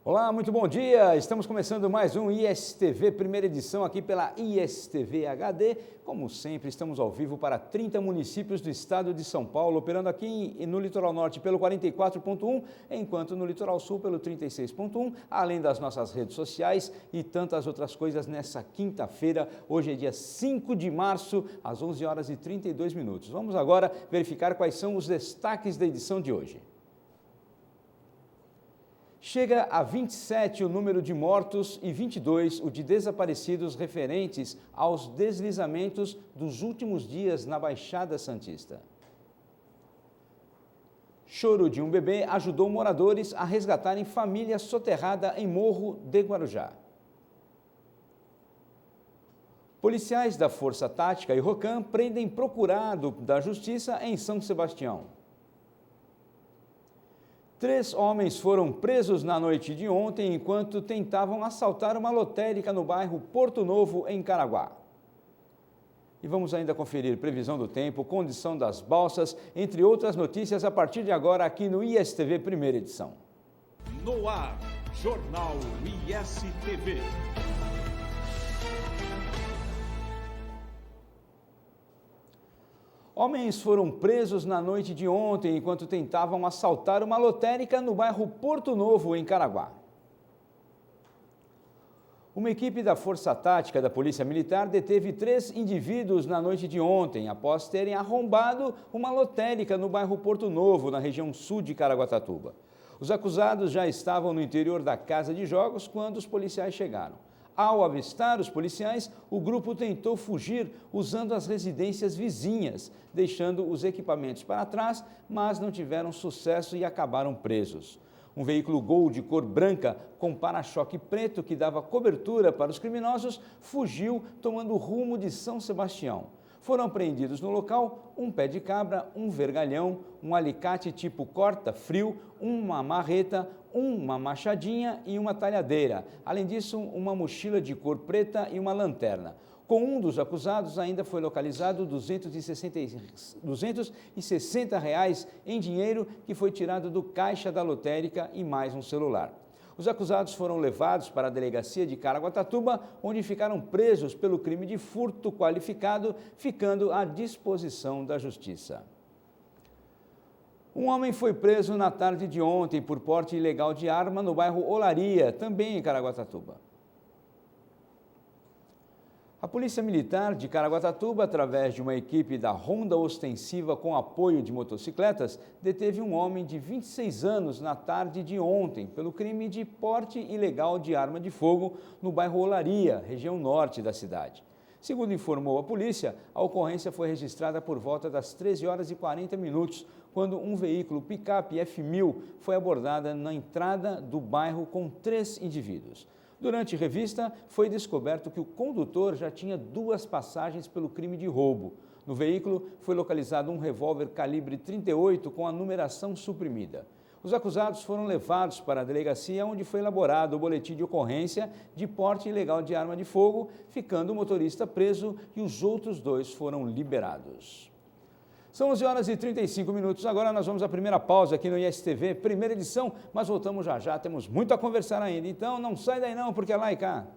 Olá, muito bom dia! Estamos começando mais um ISTV, primeira edição aqui pela ISTV HD. Como sempre, estamos ao vivo para 30 municípios do estado de São Paulo, operando aqui no Litoral Norte pelo 44.1, enquanto no Litoral Sul pelo 36.1, além das nossas redes sociais e tantas outras coisas nessa quinta-feira. Hoje é dia 5 de março, às 11 horas e 32 minutos. Vamos agora verificar quais são os destaques da edição de hoje. Chega a 27 o número de mortos e 22 o de desaparecidos referentes aos deslizamentos dos últimos dias na Baixada Santista. Choro de um bebê ajudou moradores a resgatarem família soterrada em Morro de Guarujá. Policiais da Força Tática e Rocan prendem procurado da Justiça em São Sebastião. 3 homens foram presos na noite de ontem enquanto tentavam assaltar uma lotérica no bairro Porto Novo, em Caraguá. E vamos ainda conferir previsão do tempo, condição das balsas, entre outras notícias a partir de agora aqui no ISTV Primeira Edição. No ar, Jornal ISTV. Homens foram presos na noite de ontem enquanto tentavam assaltar uma lotérica no bairro Porto Novo, em Caraguá. Uma equipe da Força Tática da Polícia Militar deteve 3 indivíduos na noite de ontem, após terem arrombado uma lotérica no bairro Porto Novo, na região sul de Caraguatatuba. Os acusados já estavam no interior da casa de jogos quando os policiais chegaram. Ao avistar os policiais, o grupo tentou fugir usando as residências vizinhas, deixando os equipamentos para trás, mas não tiveram sucesso e acabaram presos. Um veículo Gol de cor branca com para-choque preto que dava cobertura para os criminosos fugiu tomando o rumo de São Sebastião. Foram apreendidos no local um pé de cabra, um vergalhão, um alicate tipo corta-frio, uma marreta, uma machadinha e uma talhadeira. Além disso, uma mochila de cor preta e uma lanterna. Com um dos acusados ainda foi localizado R$ 260 reais em dinheiro que foi tirado do caixa da lotérica e mais um celular. Os acusados foram levados para a delegacia de Caraguatatuba, onde ficaram presos pelo crime de furto qualificado, ficando à disposição da Justiça. Um homem foi preso na tarde de ontem por porte ilegal de arma no bairro Olaria, também em Caraguatatuba. A Polícia Militar de Caraguatatuba, através de uma equipe da Ronda Ostensiva com apoio de motocicletas, deteve um homem de 26 anos na tarde de ontem pelo crime de porte ilegal de arma de fogo no bairro Olaria, região norte da cidade. Segundo informou a polícia, a ocorrência foi registrada por volta das 13 horas e 40 minutos, quando um veículo picape F1000 foi abordado na entrada do bairro com 3 indivíduos. Durante revista, foi descoberto que o condutor já tinha 2 passagens pelo crime de roubo. No veículo foi localizado um revólver calibre 38 com a numeração suprimida. Os acusados foram levados para a delegacia, onde foi elaborado o boletim de ocorrência de porte ilegal de arma de fogo, ficando o motorista preso e os outros 2 foram liberados. São 11 horas e 35 minutos, agora nós vamos à primeira pausa aqui no ISTV, primeira edição, mas voltamos já já, temos muito a conversar ainda, então não sai daí não, porque é lá e cá.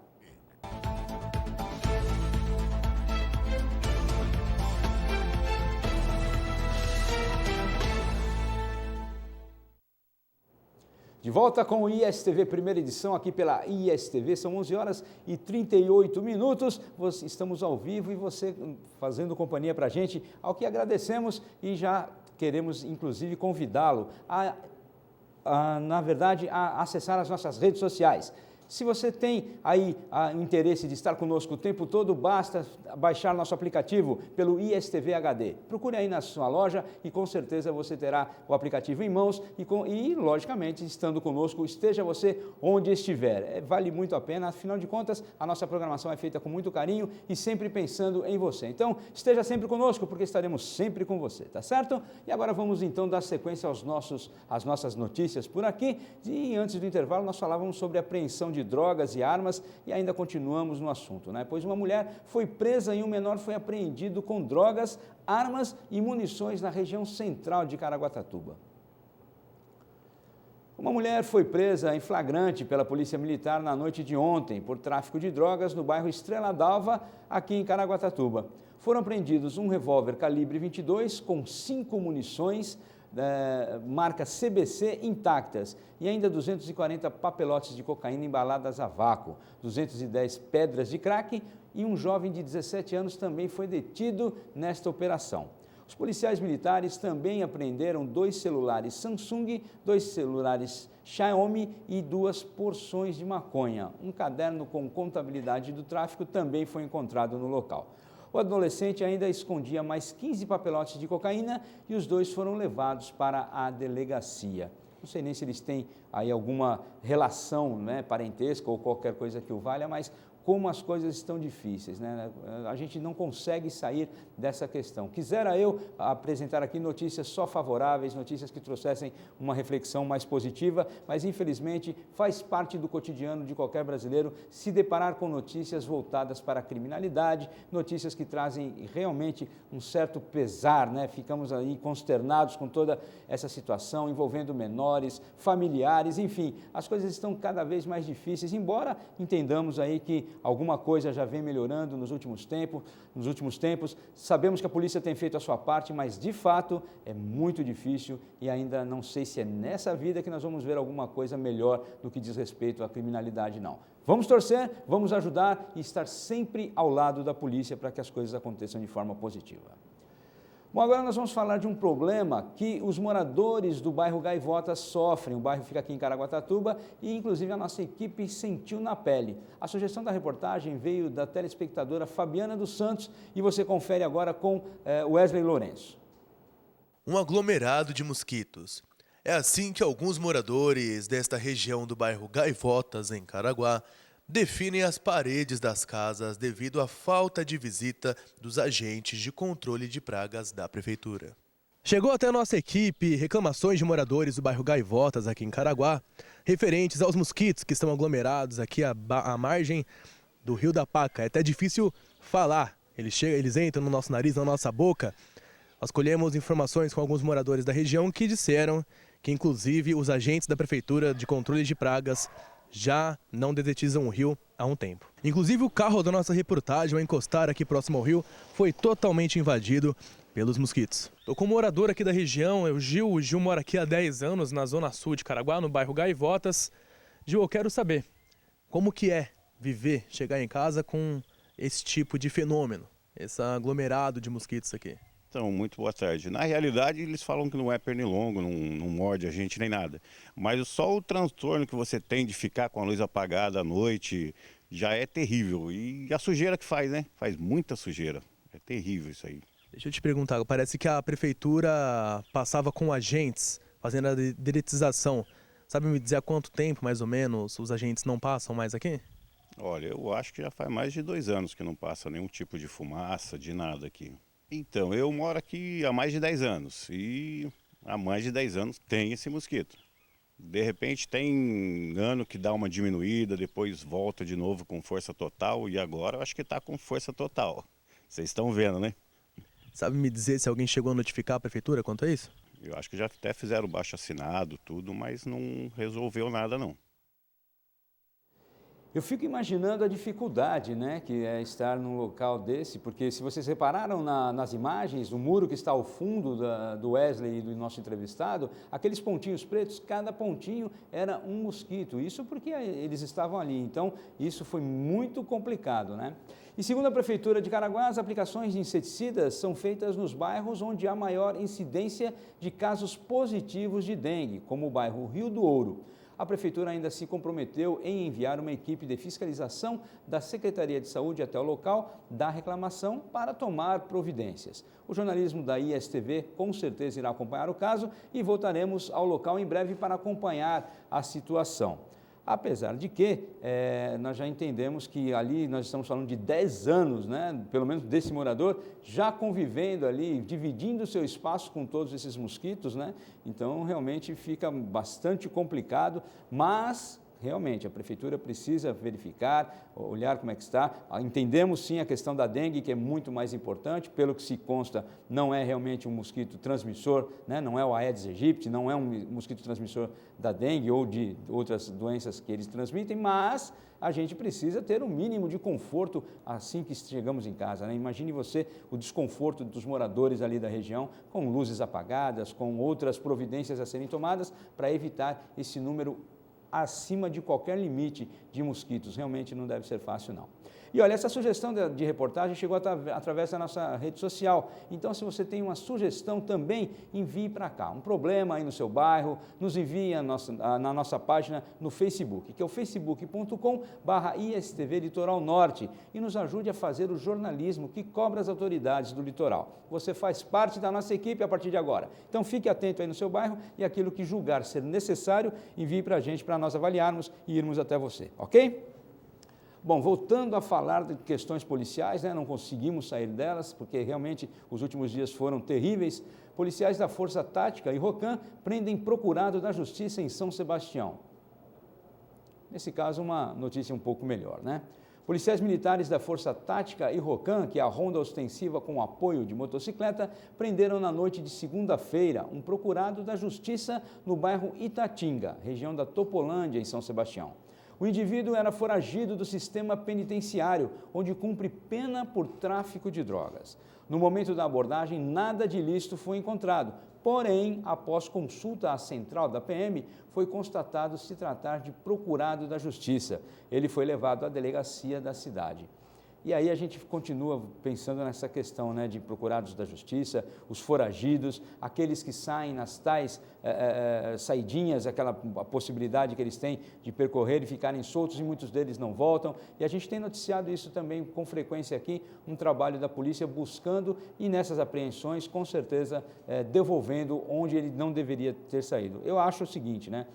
De volta com o ISTV, primeira edição aqui pela ISTV, são 11 horas e 38 minutos, estamos ao vivo e você fazendo companhia para a gente, ao que agradecemos e já queremos inclusive convidá-lo a acessar as nossas redes sociais. Se você tem aí o interesse de estar conosco o tempo todo, basta baixar nosso aplicativo pelo ISTV HD. Procure aí na sua loja e com certeza você terá o aplicativo em mãos e logicamente, estando conosco, esteja você onde estiver. Vale muito a pena, afinal de contas, a nossa programação é feita com muito carinho e sempre pensando em você. Então, esteja sempre conosco, porque estaremos sempre com você, tá certo? E agora vamos então dar sequência às nossas notícias por aqui. E antes do intervalo, nós falávamos sobre a apreensão de drogas e armas e ainda continuamos no assunto, né? Pois uma mulher foi presa e um menor foi apreendido com drogas, armas e munições na região central de Caraguatatuba. Uma mulher foi presa em flagrante pela Polícia Militar na noite de ontem por tráfico de drogas no bairro Estrela d'Alva, aqui em Caraguatatuba. Foram apreendidos um revólver calibre 22 com 5 munições marca CBC intactas e ainda 240 papelotes de cocaína embaladas a vácuo, 210 pedras de crack e um jovem de 17 anos também foi detido nesta operação. Os policiais militares também apreenderam 2 celulares Samsung, 2 celulares Xiaomi e 2 porções de maconha. Um caderno com contabilidade do tráfico também foi encontrado no local. O adolescente ainda escondia mais 15 papelotes de cocaína e os 2 foram levados para a delegacia. Não sei nem se eles têm aí alguma relação, né, parentesca ou qualquer coisa que o valha, mas como as coisas estão difíceis, né? A gente não consegue sair dessa questão. Quisera eu apresentar aqui notícias só favoráveis, notícias que trouxessem uma reflexão mais positiva, mas infelizmente faz parte do cotidiano de qualquer brasileiro se deparar com notícias voltadas para a criminalidade, notícias que trazem realmente um certo pesar, né? Ficamos aí consternados com toda essa situação envolvendo menores, familiares, enfim, as coisas estão cada vez mais difíceis, embora entendamos aí que alguma coisa já vem melhorando nos últimos tempos. Sabemos que a polícia tem feito a sua parte, mas de fato é muito difícil e ainda não sei se é nessa vida que nós vamos ver alguma coisa melhor no que diz respeito à criminalidade, não. Vamos torcer, vamos ajudar e estar sempre ao lado da polícia para que as coisas aconteçam de forma positiva. Bom, agora nós vamos falar de um problema que os moradores do bairro Gaivotas sofrem. O bairro fica aqui em Caraguatatuba e, inclusive, a nossa equipe sentiu na pele. A sugestão da reportagem veio da telespectadora Fabiana dos Santos e você confere agora com Wesley Lourenço. Um aglomerado de mosquitos. É assim que alguns moradores desta região do bairro Gaivotas, em Caraguá, definem as paredes das casas devido à falta de visita dos agentes de controle de pragas da prefeitura. Chegou até a nossa equipe reclamações de moradores do bairro Gaivotas, aqui em Caraguá, referentes aos mosquitos que estão aglomerados aqui à margem do Rio da Paca. É até difícil falar, eles entram no nosso nariz, na nossa boca. Nós colhemos informações com alguns moradores da região que disseram que, inclusive, os agentes da prefeitura de controle de pragas já não detetizam o rio há um tempo. Inclusive o carro da nossa reportagem, ao encostar aqui próximo ao rio, foi totalmente invadido pelos mosquitos. Estou com um morador aqui da região, o Gil mora aqui há 10 anos na zona sul de Caraguá, no bairro Gaivotas. Gil, eu quero saber como que é viver, chegar em casa com esse tipo de fenômeno, esse aglomerado de mosquitos aqui. Então, muito boa tarde. Na realidade, eles falam que não é pernilongo, não morde a gente nem nada. Mas só o transtorno que você tem de ficar com a luz apagada à noite já é terrível. E a sujeira que faz, né? Faz muita sujeira. É terrível isso aí. Deixa eu te perguntar, parece que a prefeitura passava com agentes fazendo a dedetização. Sabe me dizer há quanto tempo, mais ou menos, os agentes não passam mais aqui? Olha, eu acho que já faz mais de 2 anos que não passa nenhum tipo de fumaça, de nada aqui. Então, eu moro aqui há mais de 10 anos e há mais de 10 anos tem esse mosquito. De repente tem ano que dá uma diminuída, depois volta de novo com força total e agora eu acho que está com força total. Vocês estão vendo, né? Sabe me dizer se alguém chegou a notificar a prefeitura quanto a isso? Eu acho que já até fizeram baixo assinado, tudo, mas não resolveu nada não. Eu fico imaginando a dificuldade, né, que é estar num local desse, porque se vocês repararam nas imagens, o muro que está ao fundo do Wesley e do nosso entrevistado, aqueles pontinhos pretos, cada pontinho era um mosquito, isso porque eles estavam ali, então isso foi muito complicado, né? E segundo a Prefeitura de Caraguá, as aplicações de inseticidas são feitas nos bairros onde há maior incidência de casos positivos de dengue, como o bairro Rio do Ouro. A Prefeitura ainda se comprometeu em enviar uma equipe de fiscalização da Secretaria de Saúde até o local da reclamação para tomar providências. O jornalismo da ISTV com certeza irá acompanhar o caso e voltaremos ao local em breve para acompanhar a situação. Apesar de que nós já entendemos que ali nós estamos falando de 10 anos, né, pelo menos desse morador, já convivendo ali, dividindo o seu espaço com todos esses mosquitos, né? Então realmente fica bastante complicado, mas realmente a prefeitura precisa verificar, olhar como é que está. Entendemos sim a questão da dengue, que é muito mais importante, pelo que se consta, não é realmente um mosquito transmissor, né? Não é o Aedes aegypti, não é um mosquito transmissor da dengue ou de outras doenças que eles transmitem, mas a gente precisa ter um mínimo de conforto assim que chegamos em casa, né? Imagine você o desconforto dos moradores ali da região, com luzes apagadas, com outras providências a serem tomadas para evitar esse número acima de qualquer limite de mosquitos. Realmente não deve ser fácil, não. E olha, essa sugestão de reportagem chegou através da nossa rede social. Então, se você tem uma sugestão também, envie para cá. Um problema aí no seu bairro, nos envie na nossa página no Facebook, que é o facebook.com/ISTV Litoral Norte, e nos ajude a fazer o jornalismo que cobra as autoridades do litoral. Você faz parte da nossa equipe a partir de agora. Então, fique atento aí no seu bairro e aquilo que julgar ser necessário, envie para a gente, para nós avaliarmos e irmos até você, ok? Bom, voltando a falar de questões policiais, né, não conseguimos sair delas, porque realmente os últimos dias foram terríveis. Policiais da Força Tática e Rocan prendem procurado da Justiça em São Sebastião. Nesse caso, uma notícia um pouco melhor, né? Policiais militares da Força Tática e Rocan, que é a ronda ostensiva com apoio de motocicleta, prenderam na noite de segunda-feira um procurado da Justiça no bairro Itatinga, região da Topolândia, em São Sebastião. O indivíduo era foragido do sistema penitenciário, onde cumpre pena por tráfico de drogas. No momento da abordagem, nada de ilícito foi encontrado. Porém, após consulta à central da PM, foi constatado se tratar de procurado da Justiça. Ele foi levado à delegacia da cidade. E aí a gente continua pensando nessa questão, né, de procurados da Justiça, os foragidos, aqueles que saem nas tais saidinhas, aquela possibilidade que eles têm de percorrer e ficarem soltos, e muitos deles não voltam. E a gente tem noticiado isso também com frequência aqui, um trabalho da polícia buscando, e nessas apreensões, com certeza, devolvendo onde ele não deveria ter saído. Eu acho o seguinte, né,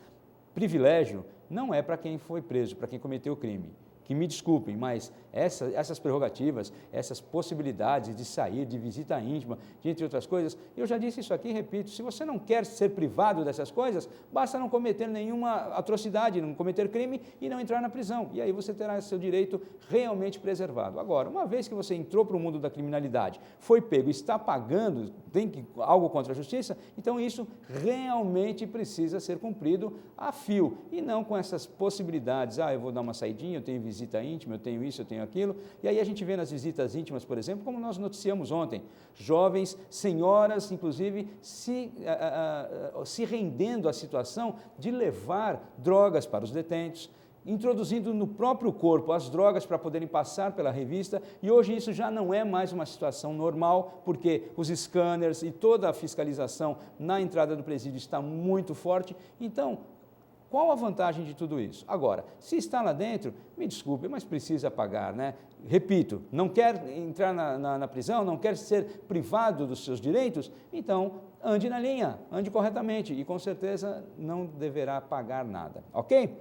privilégio não é para quem foi preso, para quem cometeu o crime. Que me desculpem, mas essas prerrogativas, essas possibilidades de sair, de visita íntima, de entre outras coisas, eu já disse isso aqui e repito, se você não quer ser privado dessas coisas, basta não cometer nenhuma atrocidade, não cometer crime e não entrar na prisão. E aí você terá seu direito realmente preservado. Agora, uma vez que você entrou para o mundo da criminalidade, foi pego, está pagando, tem algo contra a justiça, então isso realmente precisa ser cumprido a fio e não com essas possibilidades. Eu vou dar uma saidinha, eu tenho visita íntima, eu tenho isso, eu tenho aquilo. E aí a gente vê nas visitas íntimas, por exemplo, como nós noticiamos ontem, jovens, senhoras, inclusive, se rendendo à situação de levar drogas para os detentos, introduzindo no próprio corpo as drogas para poderem passar pela revista, e hoje isso já não é mais uma situação normal, porque os scanners e toda a fiscalização na entrada do presídio está muito forte. Então, qual a vantagem de tudo isso? Agora, se está lá dentro, me desculpe, mas precisa pagar, né? Repito, não quer entrar na prisão, não quer ser privado dos seus direitos, então ande na linha, ande corretamente e com certeza não deverá pagar nada, ok?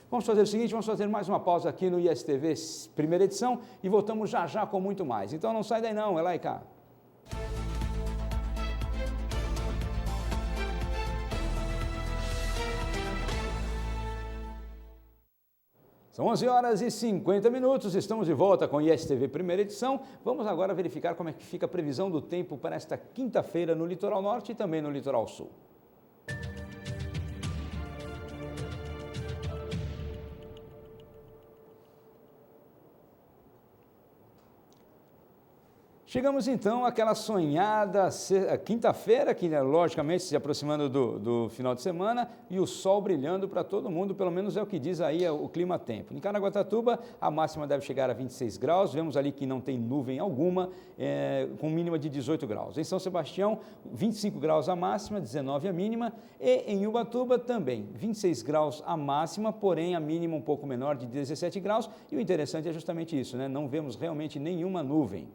Vamos fazer o seguinte, vamos fazer mais uma pausa aqui no ISTV primeira edição e voltamos já já com muito mais. Então não sai daí não, é lá e cá. São 11 horas e 50 minutos, estamos de volta com o ISTV primeira edição. Vamos agora verificar como é que fica a previsão do tempo para esta quinta-feira no Litoral Norte e também no Litoral Sul. Chegamos então àquela sonhada quinta-feira, que logicamente se aproximando do final de semana, e o sol brilhando para todo mundo, pelo menos é o que diz aí o clima-tempo. Em Caraguatatuba, a máxima deve chegar a 26 graus, vemos ali que não tem nuvem alguma, com mínima de 18 graus. Em São Sebastião, 25 graus a máxima, 19 a mínima, e em Ubatuba também, 26 graus a máxima, porém a mínima um pouco menor, de 17 graus, e o interessante é justamente isso, né? Não vemos realmente nenhuma nuvem.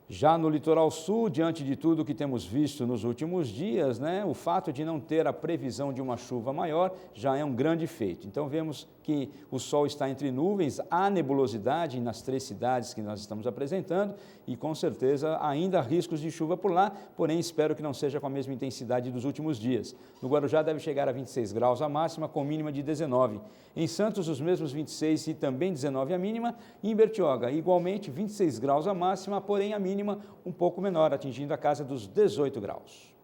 Já no litoral sul, diante de tudo que temos visto nos últimos dias, o fato de não ter a previsão de uma chuva maior já é um grande feito. Então vemos que o sol está entre nuvens, há nebulosidade nas 3 cidades que nós estamos apresentando e com certeza ainda há riscos de chuva por lá, porém espero que não seja com a mesma intensidade dos últimos dias. No Guarujá deve chegar a 26 graus a máxima, com mínima de 19. Em Santos, os mesmos 26 e também 19 a mínima. E em Bertioga, igualmente 26 graus a máxima, porém a mínima um pouco menor, atingindo a casa dos 18 graus.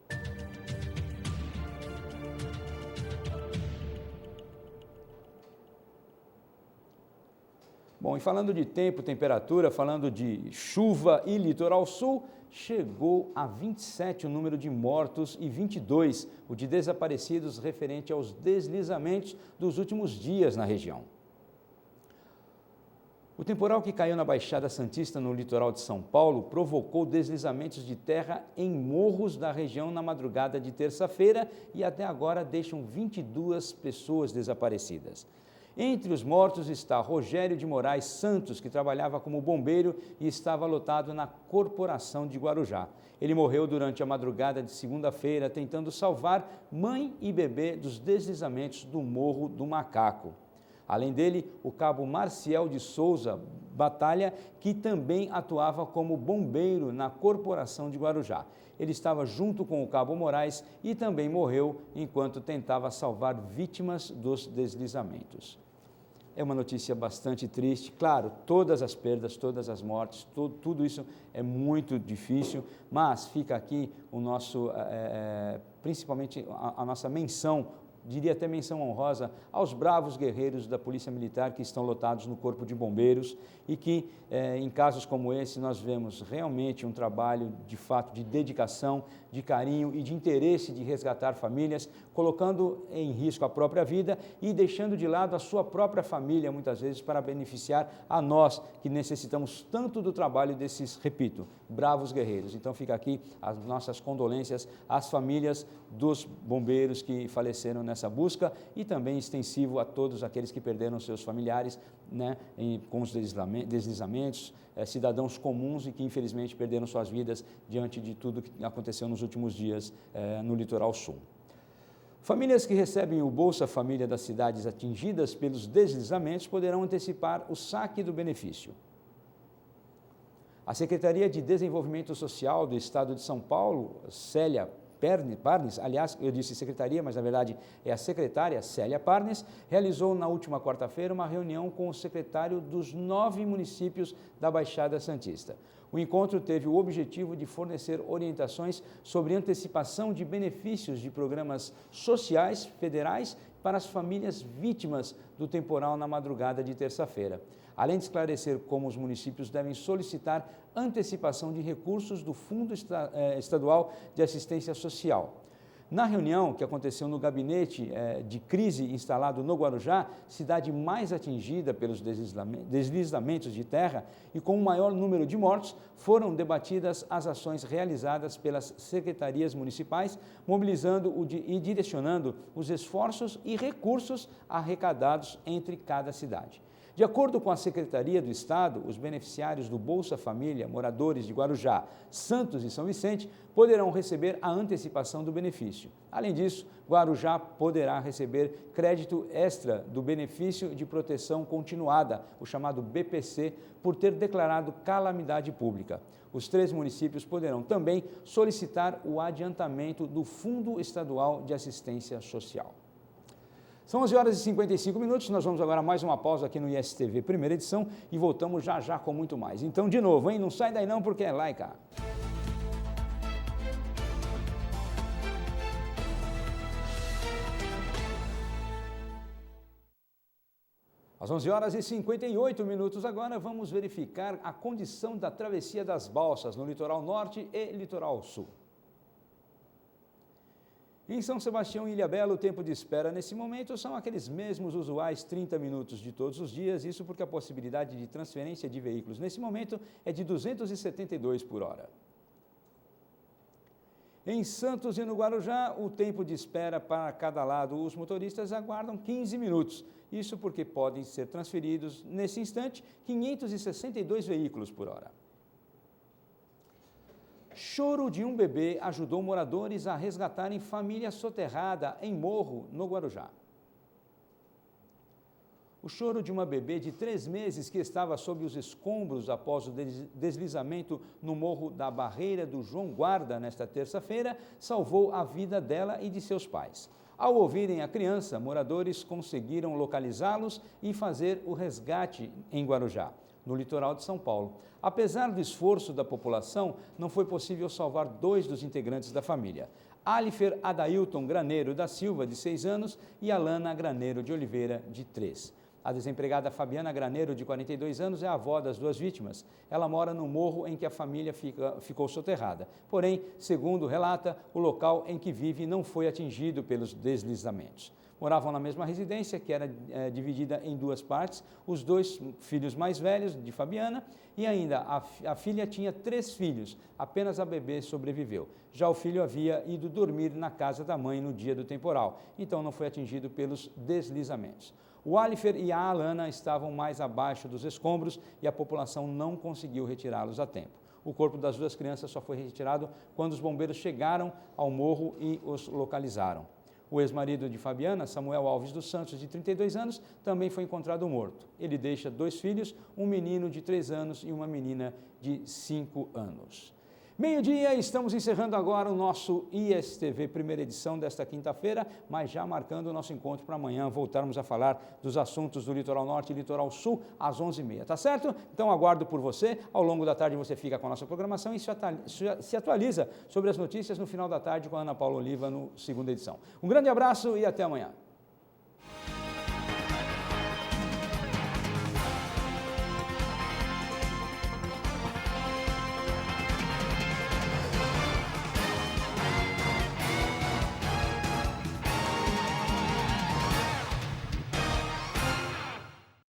Bom, e falando de tempo, temperatura, falando de chuva e litoral sul, chegou a 27 o número de mortos e 22 o de desaparecidos referente aos deslizamentos dos últimos dias na região. O temporal que caiu na Baixada Santista, no litoral de São Paulo, provocou deslizamentos de terra em morros da região na madrugada de terça-feira e até agora deixam 22 pessoas desaparecidas. Entre os mortos está Rogério de Moraes Santos, que trabalhava como bombeiro e estava lotado na Corporação de Guarujá. Ele morreu durante a madrugada de segunda-feira, tentando salvar mãe e bebê dos deslizamentos do Morro do Macaco. Além dele, o cabo Marcial de Souza Batalha, que também atuava como bombeiro na Corporação de Guarujá. Ele estava junto com o cabo Moraes e também morreu enquanto tentava salvar vítimas dos deslizamentos. É uma notícia bastante triste, claro, todas as perdas, todas as mortes, tudo isso é muito difícil, mas fica aqui o nosso, principalmente a nossa menção, diria até menção honrosa, aos bravos guerreiros da Polícia Militar que estão lotados no Corpo de Bombeiros e que, em casos como esse, nós vemos realmente um trabalho, de fato, de dedicação, de carinho e de interesse de resgatar famílias, colocando em risco a própria vida e deixando de lado a sua própria família, muitas vezes, para beneficiar a nós, que necessitamos tanto do trabalho desses, repito, bravos guerreiros. Então, fica aqui as nossas condolências às famílias dos bombeiros que faleceram nessa busca e também extensivo a todos aqueles que perderam seus familiares, com os deslizamentos, cidadãos comuns e que infelizmente perderam suas vidas diante de tudo que aconteceu nos últimos dias no litoral sul. Famílias que recebem o Bolsa Família das cidades atingidas pelos deslizamentos poderão antecipar o saque do benefício. A Secretaria de Desenvolvimento Social do Estado de São Paulo, Célia Parnes, aliás, eu disse secretaria, mas na verdade é a secretária Célia Parnes, realizou na última quarta-feira uma reunião com o secretário dos 9 municípios da Baixada Santista. O encontro teve o objetivo de fornecer orientações sobre antecipação de benefícios de programas sociais federais para as famílias vítimas do temporal na madrugada de terça-feira, além de esclarecer como os municípios devem solicitar antecipação de recursos do Fundo Estadual de Assistência Social. Na reunião que aconteceu no gabinete de crise instalado no Guarujá, cidade mais atingida pelos deslizamentos de terra e com o maior número de mortos, foram debatidas as ações realizadas pelas secretarias municipais, mobilizando e direcionando os esforços e recursos arrecadados entre cada cidade. De acordo com a Secretaria do Estado, os beneficiários do Bolsa Família, moradores de Guarujá, Santos e São Vicente, poderão receber a antecipação do benefício. Além disso, Guarujá poderá receber crédito extra do Benefício de Proteção Continuada, o chamado BPC, por ter declarado calamidade pública. Os 3 municípios poderão também solicitar o adiantamento do Fundo Estadual de Assistência Social. São 11 horas e 55 minutos, nós vamos agora mais uma pausa aqui no ISTV, primeira edição, e voltamos já já com muito mais. Então, de novo, não sai daí não, porque é lá e cá. Às 11 horas e 58 minutos agora, vamos verificar a condição da travessia das balsas no litoral norte e litoral sul. Em São Sebastião e Ilhabela, o tempo de espera nesse momento são aqueles mesmos usuais 30 minutos de todos os dias, isso porque a possibilidade de transferência de veículos nesse momento é de 272 por hora. Em Santos e no Guarujá, o tempo de espera para cada lado, os motoristas aguardam 15 minutos, isso porque podem ser transferidos nesse instante 562 veículos por hora. Choro de um bebê ajudou moradores a resgatarem família soterrada em morro, no Guarujá. O choro de uma bebê de 3 meses que estava sob os escombros após o deslizamento no morro da Barreira do João Guarda nesta terça-feira salvou a vida dela e de seus pais. Ao ouvirem a criança, moradores conseguiram localizá-los e fazer o resgate em Guarujá, no litoral de São Paulo. Apesar do esforço da população, não foi possível salvar 2 dos integrantes da família. Alifer Adailton Graneiro da Silva, de 6 anos, e Alana Graneiro de Oliveira, de 3. A desempregada Fabiana Graneiro, de 42 anos, é a avó das 2 vítimas. Ela mora no morro em que a família ficou soterrada. Porém, segundo relata, o local em que vive não foi atingido pelos deslizamentos. Moravam na mesma residência, que era dividida em 2 partes, os 2 filhos mais velhos de Fabiana e ainda a filha tinha 3 filhos, apenas a bebê sobreviveu. Já o filho havia ido dormir na casa da mãe no dia do temporal, então não foi atingido pelos deslizamentos. O Alifer e a Alana estavam mais abaixo dos escombros e a população não conseguiu retirá-los a tempo. O corpo das 2 crianças só foi retirado quando os bombeiros chegaram ao morro e os localizaram. O ex-marido de Fabiana, Samuel Alves dos Santos, de 32 anos, também foi encontrado morto. Ele deixa 2 filhos, um menino de 3 anos e uma menina de 5 anos. Meio-dia, estamos encerrando agora o nosso ISTV primeira edição desta quinta-feira, mas já marcando o nosso encontro para amanhã, voltarmos a falar dos assuntos do Litoral Norte e Litoral Sul às 11h30, tá certo? Então aguardo por você, ao longo da tarde você fica com a nossa programação e se atualiza sobre as notícias no final da tarde com a Ana Paula Oliva no segunda edição. Um grande abraço e até amanhã.